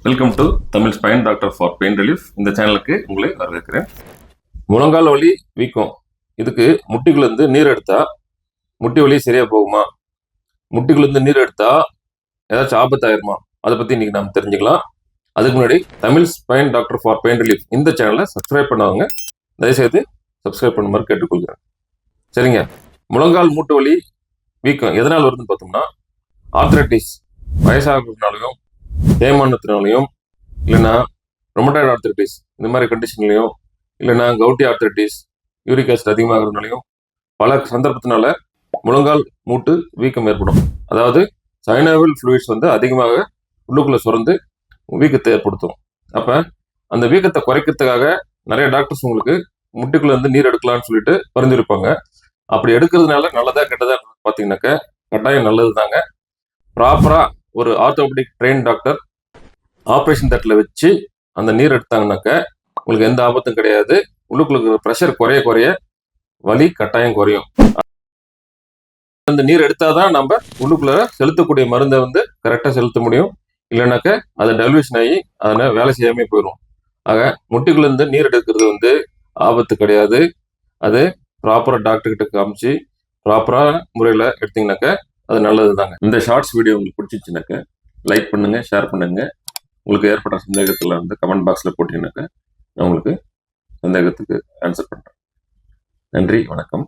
Welcome to Tamil spine doctor for pain relief. இந்த சேனலுக்கு உங்களை வரவேற்கிறேன். முழங்கால் வலி, வீக்கம், இதுக்கு முட்டிக்குள்ளேருந்து நீர் எடுத்தா முட்டி வலி சரியா போகுமா? முட்டிக்குள்ளேருந்து நீர் எடுத்தா ஏதாச்சும் ஆபத்தாயிருமா? அதை பற்றி இன்னைக்கு நாம் தெரிஞ்சுக்கலாம். அதுக்கு முன்னாடி Tamil spine doctor for pain relief இந்த சேனலை சப்ஸ்கிரைப் பண்ணவங்க தயவுசெய்து சப்ஸ்கிரைப் பண்ணுமாறு கேட்டுக்கொள்கிறேன். சரிங்க, முழங்கால் மூட்டு வலி, வீக்கம் எதனால் வருதுன்னு பார்த்தோம்னா, ஆர்த்ரைட்டிஸ் வயசாகிறதுனாலையும், தேய்மானத்தினாலையும், இல்லைன்னா ரொமட்டாய்டு ஆர்த்ரைட்டிஸ் இந்த மாதிரி கண்டிஷன்லையும், இல்லைன்னா கவுட்டி ஆர்த்ரைட்டிஸ், யூரிக் ஆசிட் அதிகமாகிறதுனாலையும் பல சந்தர்ப்பத்தினால முழங்கால் மூட்டு வீக்கம் ஏற்படும். அதாவது சைனோவியல் ஃப்ளூயிட்ஸ் அதிகமாக உள்ளுக்குள்ளே சுரந்து வீக்கத்தை ஏற்படுத்தும். அப்போ அந்த வீக்கத்தை குறைக்கிறதுக்காக நிறைய டாக்டர்ஸ் உங்களுக்கு முட்டிக்குள்ள இருந்து நீர் எடுக்கலாம்னு சொல்லிட்டு பரிந்துரைப்பாங்க. அப்படி எடுக்கிறதுனால நல்லதா கெட்டதா பார்த்தீங்கன்னாக்க கட்டாயம் நல்லது தாங்க. ப்ராப்பராக ஒரு ஆர்த்தோபெடிக் ட்ரெயின் டாக்டர் ஆப்ரேஷன் தட்டில் வச்சு அந்த நீர் எடுத்தாங்கனாக்க உங்களுக்கு எந்த ஆபத்தும் கிடையாது. உள்ளுக்குள்ள ப்ரெஷர் குறைய குறைய வலி கட்டாயம் குறையும். அந்த நீர் எடுத்தாதான் நம்ம உள்ளுக்குள்ள செலுத்தக்கூடிய மருந்தை கரெக்டாக செலுத்த முடியும். இல்லைனாக்க அது டெலிவிஷன் ஆகி அதனால் வேலை செய்யாமே போயிடும். ஆக முட்டிக்குள்ள இருந்து நீர் எடுக்கிறது ஆபத்து கிடையாது. அது ப்ராப்பராக டாக்டர்கிட்ட காமிச்சு ப்ராப்பரான முறையில் எடுத்தீங்கன்னாக்க அது நல்லது தாங்க. இந்த ஷார்ட்ஸ் வீடியோ உங்களுக்கு பிடிச்சிச்சுனாக்க லைக் பண்ணுங்க, ஷேர் பண்ணுங்க. உங்களுக்கு ஏற்பட்ட சந்தேகத்தில் கமெண்ட் பாக்ஸில் போட்டீங்கன்னாக்க நான் உங்களுக்கு சந்தேகத்துக்கு ஆன்சர் பண்ணுறேன். நன்றி, வணக்கம்.